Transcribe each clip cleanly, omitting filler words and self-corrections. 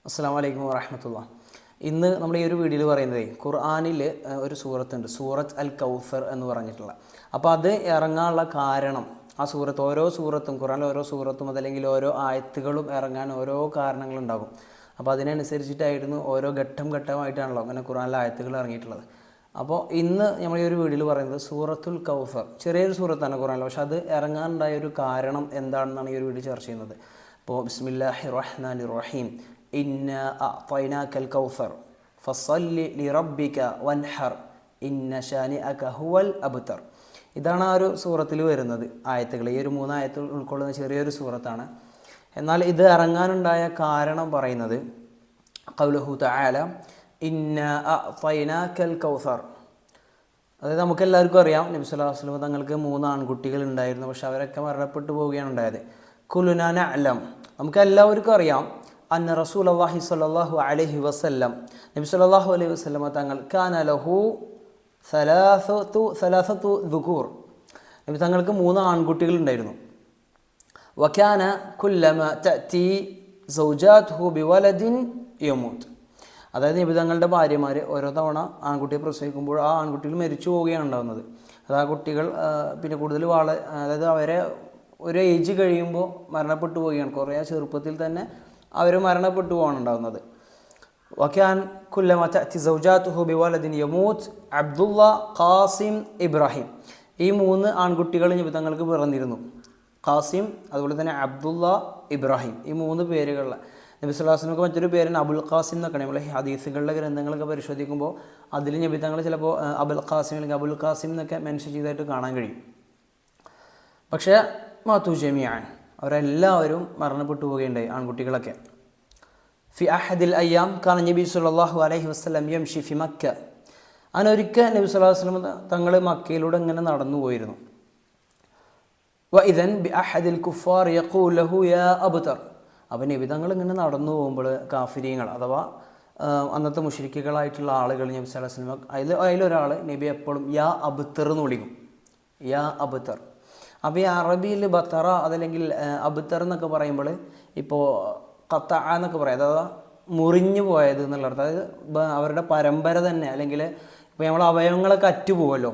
അസ്സലാമു അലൈക്കും വറഹ്മത്തുള്ളാഹി. ഇന്ന് നമ്മൾ ഈ ഒരു വീഡിയോയിൽ പറയുന്നത് ഖുർആനിൽ ഒരു സൂറത്തുണ്ട്, സൂറത്ത് അൽ കൗസർ എന്ന് പറഞ്ഞിട്ടുള്ള. അപ്പോൾ അത് ഇറങ്ങാനുള്ള കാരണം, ആ സൂറത്ത് ഓരോ സൂറത്തും ഖുർആനിലെ ഓരോ സൂറത്തും അതല്ലെങ്കിൽ ഓരോ ആയത്തുകളും ഇറങ്ങാൻ ഓരോ കാരണങ്ങളുണ്ടാകും. അപ്പോൾ അതിനനുസരിച്ചിട്ടായിരുന്നു ഓരോ ഘട്ടം ഘട്ടമായിട്ടാണല്ലോ അങ്ങനെ ഖുർആനിലെ ആയത്തുകൾ ഇറങ്ങിയിട്ടുള്ളത്. അപ്പോൾ ഇന്ന് നമ്മൾ ഈ ഒരു വീഡിയോയിൽ പറയുന്നത് സൂറത്തുൽ കൗസർ, ചെറിയൊരു സൂറത്താണ് ഖുർആനിൽ, പക്ഷെ അത് ഇറങ്ങാനുണ്ടായ ഒരു കാരണം എന്താണെന്നാണ് ഈ ഒരു വീഡിയോ ചർച്ച ചെയ്യുന്നത്. അപ്പോൾ ബിസ്മില്ലാഹിർ റഹ്മാനിർ റഹീം, ഇന്നാ അഅ്തൈനാകൽ കൗസർ ഫസ്സല്ലി ലിറബ്ബിക വൻഹർ ഇന്ന ശാനിഅക ഹുവൽ അബ്തർ. ഇതാണ് ആ ഒരു സൂറത്തിൽ വരുന്നത് ആയത്തുകൾ. ഈ ഒരു 3 ആയത്തുകൾ ഉൾക്കൊള്ളുന്ന ചെറിയൊരു സൂറത്താണ്. എന്നാൽ ഇത് ഇറങ്ങാനുണ്ടായ കാരണം പറയുന്നത് ഖൗലുഹു തആല ഇന്നാ അഅ്തൈനാകൽ കൗസർ. അതായത് നമുക്കെല്ലാവർക്കും അറിയാം, നബി സല്ലല്ലാഹു അലൈഹി വസല്ലം തങ്ങൾക്ക് 3 ആൺകുട്ടികൾ ഉണ്ടായിരുന്നു, പക്ഷെ അവരൊക്കെ മരണപ്പെട്ടു പോവുകയാണ് ഉണ്ടായത്. കുലുനാ നഅലം, നമുക്ക് എല്ലാവർക്കും അറിയാം, അന്ന റസൂലുള്ളാഹി സ്വല്ലല്ലാഹു അലൈഹി വസല്ലം, നബി സല്ലല്ലാഹു അലൈഹി വസല്ലം തങ്ങൾ കാന ലഹു സലാസത്തു ദുകൂർ, നബി തങ്ങൾക്ക് 3 ആൺകുട്ടികൾ ഉണ്ടായിരുന്നു. വകാന കുല്ലമ തഅതി സൗജാതുഹു ബിവലദിൻ യമൂത്ത്, അതായത് നബി തങ്ങളുടെ ഭാര്യമാർ ഓരോ തവണ ആൺകുട്ടിയെ പ്രസവിക്കുമ്പോൾ ആ ആൺകുട്ടികൾ മരിച്ചു പോവുകയാണ് ഉണ്ടാകുന്നത്. അത് ആ കുട്ടികൾ പിന്നെ കൂടുതൽ അതായത് അവരെ ഒരു ഏജ് കഴിയുമ്പോൾ മരണപ്പെട്ടു പോവുകയാണ്. കുറേ ചെറുപ്പത്തിൽ തന്നെ അവർ മരണപ്പെട്ടു പോകാണ് ഉണ്ടാകുന്നത്. വകാൻ കുല്ലമ തഅതി സൗജാതുഹു ബിവലദിൻ യമൂത്ത് അബ്ദുള്ള, ഖാസിം, ഇബ്രാഹിം. ഈ 3 ആൺകുട്ടികൾ നബി തങ്ങൾക്ക് പിറന്നിരുന്നു. ഖാസിം, അതുപോലെ തന്നെ അബ്ദുള്ള, ഇബ്രാഹിം, ഈ 3 പേരുകളിൽ. നബി സല്ലല്ലാഹു അലൈഹി വസല്ലം മറ്റൊരു പേരാണ് അബുൽ ഖാസിം എന്നൊക്കെ. നമ്മൾ ഹദീസുകളുടെ ഗ്രന്ഥങ്ങളൊക്കെ പരിശോധിക്കുമ്പോൾ അതിൽ നബി തങ്ങൾ ചിലപ്പോൾ അബുൽ ഖാസിം അല്ലെങ്കിൽ അബുൽ ഖാസിം എന്നൊക്കെ മെൻഷൻ ചെയ്തായിട്ട് കാണാൻ കഴിയും. പക്ഷേ മാതു ജമീഅൻ, അവരെല്ലാവരും മരണപ്പെട്ടു പോവുകയുണ്ടായി, ആൺകുട്ടികളൊക്കെ. ഫി അഹദിൽ അയ്യാം കാന നബി സല്ലല്ലാഹു അലൈഹി വസല്ലം യംശി ഫി മക്ക, അനൊരിക്കൽ നബി സല്ലല്ലാഹു അലൈഹി വസല്ലം തങ്ങൾ മക്കയിലൂടെ ഇങ്ങനെ നടന്നു പോയിരുന്നു. വ ഇദൻ ബി അഹദിൽ കുഫാർ യഖൂൽ ലഹു യാ അബ്തർ, അപ്പോൾ നബി തങ്ങൾ ഇങ്ങനെ നടന്നു പോകുമ്പോൾ കാഫിരീങ്ങൾ അഥവാ അന്നത്തെ മുശ്രിക്കുകളായിട്ടുള്ള ആളുകൾ നബി സല്ലല്ലാഹു അലൈഹി വസല്ലം അതിലൊരാൾ നബി എപ്പോഴും യാ അബ്തർ എന്ന് വിളിക്കും, യാ അബ്തർ. അപ്പോൾ ഈ അറബിയിൽ ബത്തറ അതല്ലെങ്കിൽ അബ്തർ എന്നൊക്കെ പറയുമ്പോൾ ഇപ്പോൾ ഖത്ത എന്നൊക്കെ പറയും, അതായത് മുറിഞ്ഞു പോയത് എന്നുള്ള അർത്ഥം. അതായത് അവരുടെ പരമ്പര തന്നെ, അല്ലെങ്കിൽ ഇപ്പോൾ നമ്മൾ അവയവങ്ങളൊക്കെ അറ്റുപോകുമല്ലോ,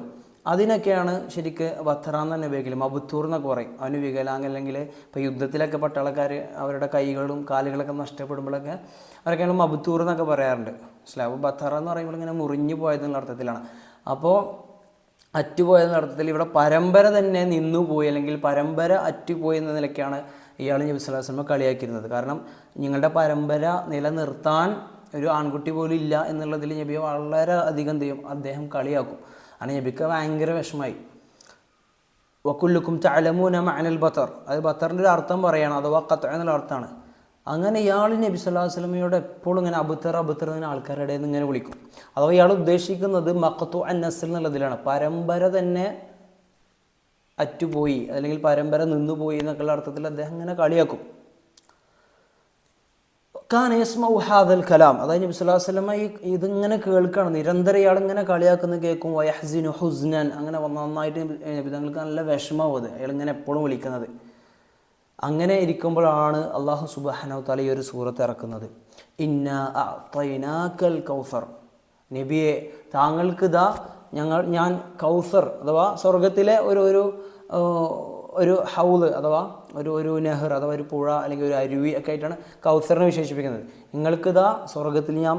അതിനൊക്കെയാണ് ശരിക്ക് ബത്തറ എന്ന് തന്നെ ഉപയോഗിക്കലും. അബുത്തൂർ എന്നൊക്കെ പറയും. അവന് വികലാംഗ അല്ലെങ്കിൽ ഇപ്പോൾ യുദ്ധത്തിലൊക്കെ പട്ടാളക്കാർ അവരുടെ കൈകളും കാലുകളൊക്കെ നഷ്ടപ്പെടുമ്പോഴൊക്കെ അവരൊക്കെയാണ് അബുത്തൂർ എന്നൊക്കെ പറയാറുണ്ട്. മനസ്സിലാവും. ബത്തറ എന്ന് പറയുമ്പോൾ ഇങ്ങനെ മുറിഞ്ഞു പോയതെന്നുള്ള അർത്ഥത്തിലാണ്. അപ്പോൾ അറ്റുപോയെന്ന അർത്ഥത്തിൽ ഇവിടെ പരമ്പര തന്നെ നിന്നുപോയി അല്ലെങ്കിൽ പരമ്പര അറ്റുപോയി എന്ന നിലയ്ക്കാണ് ഇയാൾ നബി സല്ലല്ലാഹു അലൈഹി വസല്ലം കളിയാക്കിയിരുന്നത്. കാരണം നിങ്ങളുടെ പരമ്പര നിലനിർത്താൻ ഒരു ആൺകുട്ടി പോലും ഇല്ല എന്നുള്ളതിൽ നബിയെ വളരെ അധികം അദ്ദേഹം കളിയാക്കും. അങ്ങനെ നബിക്ക് ഭയങ്കര വിഷമായി. വക്കുല്ലുക്കും തഅലമൂന മഅനൽ ബത്തർ, അത് ബത്തറിൻ്റെ ഒരു അർത്ഥം പറയുകയാണ്, അഥവാ ഖത്അ എന്നുള്ള അർത്ഥമാണ്. അങ്ങനെ ഇയാൾ നബി സല്ലല്ലാഹു അലൈഹി വസല്ലമയോട് എപ്പോഴും ഇങ്ങനെ അബ്തർ അബ്തർ എന്ന് ആൾക്കാരുടെ ഇടയിൽ നിന്ന് ഇങ്ങനെ വിളിക്കും. അഥവാ ഇയാൾ ഉദ്ദേശിക്കുന്നത് മഖ്തു അൻ നസ്ൽ എന്നുള്ളതിലാണ്, പരമ്പര തന്നെ അറ്റുപോയി അല്ലെങ്കിൽ പരമ്പര നിന്നുപോയി എന്നൊക്കെയുള്ള അർത്ഥത്തിൽ അദ്ദേഹം ഇങ്ങനെ കളിയാക്കും. കാന യസ്മഉ ഹാദൽ കലാം, അതായത് നബി സല്ലല്ലാഹു അലൈഹി വസല്ലം ഇതിങ്ങനെ കേൾക്കുകയാണ്, നിരന്തരം ഇയാൾ ഇങ്ങനെ കളിയാക്കുന്നത് കേൾക്കും. വയഹ്സിനു ഹുസ്നൻ, അങ്ങനെ നന്നായിട്ട് നബി തങ്ങൾക്ക് നല്ല വിഷമാവും അത്, അയാൾ ഇങ്ങനെ എപ്പോഴും വിളിക്കുന്നത്. അങ്ങനെ ഇരിക്കുമ്പോഴാണ് അല്ലാഹു സുബ്ഹാനഹു തആല ഈ ഒരു സൂറത്ത് ഇറക്കുന്നത്. ഇന്നാ അഅ്തൈനാകൽ കൗസർ, നബിയെ താങ്കൾക്ക് ഇതാ ഞാൻ കൗസർ അഥവാ സ്വർഗത്തിലെ ഒരു ഹൗദ് അഥവാ ഒരു നെഹർ അഥവാ ഒരു പുഴ അല്ലെങ്കിൽ ഒരു അരുവി ഒക്കെ ആയിട്ടാണ് കൗസറിനെ വിശേഷിപ്പിക്കുന്നത്. നിങ്ങൾക്കിതാ സ്വർഗത്തിൽ ഞാൻ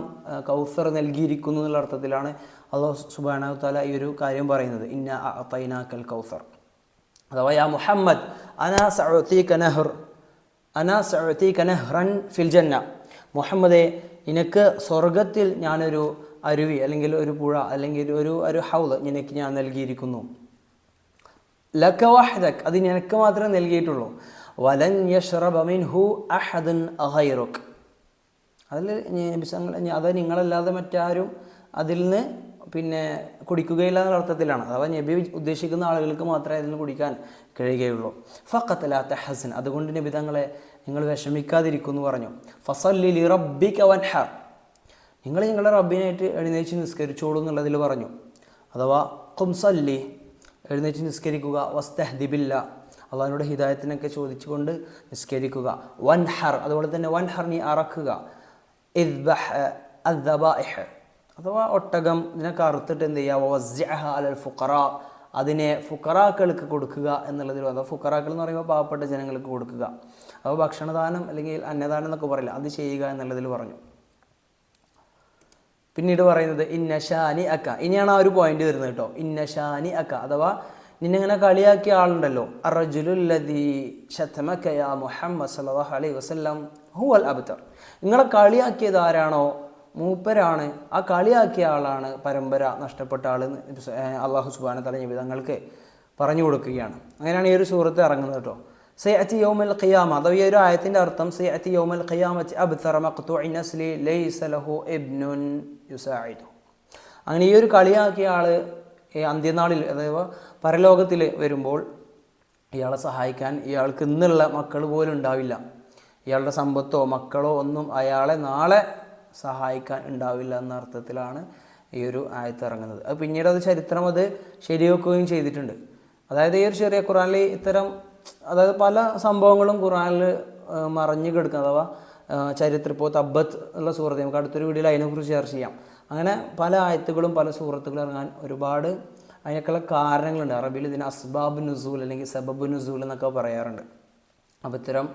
കൗസർ നൽകിയിരിക്കുന്നു എന്നുള്ള അർത്ഥത്തിലാണ് അല്ലാഹു സുബ്ഹാനഹു തആല ഈ ഒരു കാര്യം പറയുന്നത്. ഇന്നാ അഅ്തൈനാകൽ കൗസർ, അഥവാ യാ മുഹമ്മദ് അനാ സഅ്തീക നഹ്റൻ ഫിൽ ജന്ന, മുഹമ്മദേ നിനക്ക് സ്വർഗത്തിൽ ഞാനൊരു അരുവി അല്ലെങ്കിൽ ഒരു പുഴ അല്ലെങ്കിൽ ഒരു ഹൗദ് നിനക്ക് ഞാൻ നൽകിയിരിക്കുന്നു. ലക വഹ്ദക്, അത് നിനക്ക് മാത്രമേ നൽകിയിട്ടുള്ളൂ. വലൻ യശ്റബ മിൻഹു അഹദുൻ ഗൈറുക്, അതിൽ അത് നിങ്ങളല്ലാതെ മറ്റാരും അതിൽ നിന്ന് പിന്നെ കുടിക്കുകയില്ല എന്നുള്ള അർത്ഥത്തിലാണ്. അഥവാ നബി ഉദ്ദേശിക്കുന്ന ആളുകൾക്ക് മാത്രമേ അതിൽ നിന്ന് കുടിക്കാൻ കഴിയുകയുള്ളൂ. ഫഖത്ത് ലാ തഹസൻ, അതുകൊണ്ട് നബി തങ്ങളെ നിങ്ങൾ വിഷമിക്കാതിരിക്കുമെന്ന് പറഞ്ഞു. ഫസല്ലി ലിറബ്ബിക വൻഹർ, നിങ്ങൾ നിങ്ങളുടെ റബ്ബിനായിട്ട് എഴുന്നേറ്റ് നിസ്കരിച്ചോളൂ എന്നുള്ളതിൽ പറഞ്ഞു. അഥവാ ഖും സല്ലി, എഴുന്നേറ്റ് നിസ്കരിക്കുക. വസ്തഹ്ദി ബില്ലാ, അള്ളാഹിനോട് ഹിദായത്തിനൊക്കെ ചോദിച്ചുകൊണ്ട് നിസ്കരിക്കുക. വൻഹർ, അതുപോലെ തന്നെ വൻഹർ നീ അറക്കുക. ഇദ്ബഹ് അദ്ദബാഇഹ് അഥവാ ഒട്ടകം ഇതിനൊക്കെ അറുത്തിട്ട് എന്ത് ചെയ്യുക വസ്ജിഅഹ അലൽ ഫുഖറ അതിനെ ഫുഖറാക്കൾക്ക് കൊടുക്കുക എന്നുള്ളതിൽ അഥവാ ഫുഖറാക്കൾ എന്ന് പറയുമ്പോൾ പാവപ്പെട്ട ജനങ്ങൾക്ക് കൊടുക്കുക അപ്പോൾ ഭക്ഷണദാനം അല്ലെങ്കിൽ അന്നദാനം എന്നൊക്കെ പറയില്ല അത് ചെയ്യുക എന്നുള്ളതിൽ പറഞ്ഞു. പിന്നീട് പറയുന്നത് ഇന്നഷാനി അക്ക ഇനിയാണ് ആ ഒരു പോയിന്റ് വരുന്നത് കേട്ടോ. ഇന്നഷാനി അക്ക അഥവാ നിന്നിങ്ങനെ കളിയാക്കിയ ആളുണ്ടല്ലോ അറജുലുല്ലദീ ശതമക യാ മുഹമ്മദ് സല്ലല്ലാഹു അലൈഹി വസല്ലം ഹുവൽ അബ്തർ നിങ്ങളെ കളിയാക്കിയത് ആരാണോ മൂപ്പരാണ്, ആ കളിയാക്കിയ ആളാണ് പരമ്പര നഷ്ടപ്പെട്ട ആൾ അള്ളാഹു സുബ്ഹാനഹു വ തആല നബി തങ്ങൾക്ക് പറഞ്ഞു കൊടുക്കുകയാണ്. അങ്ങനെയാണ് ഈ ഒരു സൂറത്ത് ഇറങ്ങുന്നത് കേട്ടോ. സയഅതി യൗമൽ ഖിയാമ അഥവാ ഈ ഒരു ആയത്തിൻ്റെ അർത്ഥം സയഅതി യൗമൽ ഖിയാമത്തി അബ്തറ മഖ്തുഇ നസ്ലി ലൈസ ലഹു ഇബ്നുൻ യുസാഇദു അങ്ങനെ ഈ ഒരു കളിയാക്കിയ ആൾ അന്ത്യനാളിൽ അഥവാ പരലോകത്തിൽ വരുമ്പോൾ ഇയാളെ സഹായിക്കാൻ ഇയാൾക്ക് ഇന്നുള്ള മക്കൾ പോലും ഉണ്ടാവില്ല. ഇയാളുടെ സമ്പത്തോ മക്കളോ ഒന്നും അയാളെ നാളെ സഹായിക്കാൻ ഉണ്ടാവില്ല എന്ന അർത്ഥത്തിലാണ് ഈ ഒരു ആയത്ത് ഇറങ്ങുന്നത്. അത് പിന്നീട് അത് ചരിത്രം അത് ശരിവെക്കുകയും ചെയ്തിട്ടുണ്ട്. അതായത് ഈ ഒരു ചെറിയ ഖുറാനിൽ ഇത്തരം അതായത് പല സംഭവങ്ങളും ഖുറാനിൽ മറഞ്ഞു കിടക്കുന്നത് അഥവാ ചരിത്രം ഇപ്പോൾ തബ്ബത്ത് ഉള്ള സൂറത്ത് നമുക്ക് അടുത്തൊരു വീഡിയോയിൽ അതിനെക്കുറിച്ച് ചർച്ച ചെയ്യാം. അങ്ങനെ പല ആയത്തുകളും പല സൂറത്തുകളും ഇറങ്ങാൻ ഒരുപാട് അതിനൊക്കെയുള്ള കാരണങ്ങളുണ്ട്. അറബിയിൽ ഇതിന് അസ്ബാബ് നുസൂൽ അല്ലെങ്കിൽ സബബ് നുസൂൽ എന്നൊക്കെ പറയാറുണ്ട്. അപ്പോൾ ഇത്തരം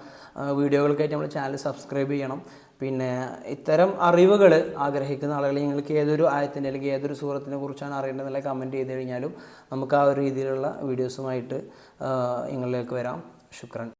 വീഡിയോകൾക്കായിട്ട് നമ്മൾ ചാനൽ സബ്സ്ക്രൈബ് ചെയ്യണം. പിന്നെ ഇത്തരം അറിവുകൾ ആഗ്രഹിക്കുന്ന ആളുകൾ നിങ്ങൾക്ക് ഏതൊരു ആയത്തിൻ്റെ അല്ലെങ്കിൽ ഏതൊരു സൂറത്തിനെ കുറിച്ചാണ് അറിയേണ്ടതെന്നുള്ള കമൻറ്റ് ചെയ്ത് കഴിഞ്ഞാലും നമുക്ക് ആ ഒരു രീതിയിലുള്ള വീഡിയോസുമായിട്ട് നിങ്ങളിലേക്ക് വരാം. ശുക്രൻ.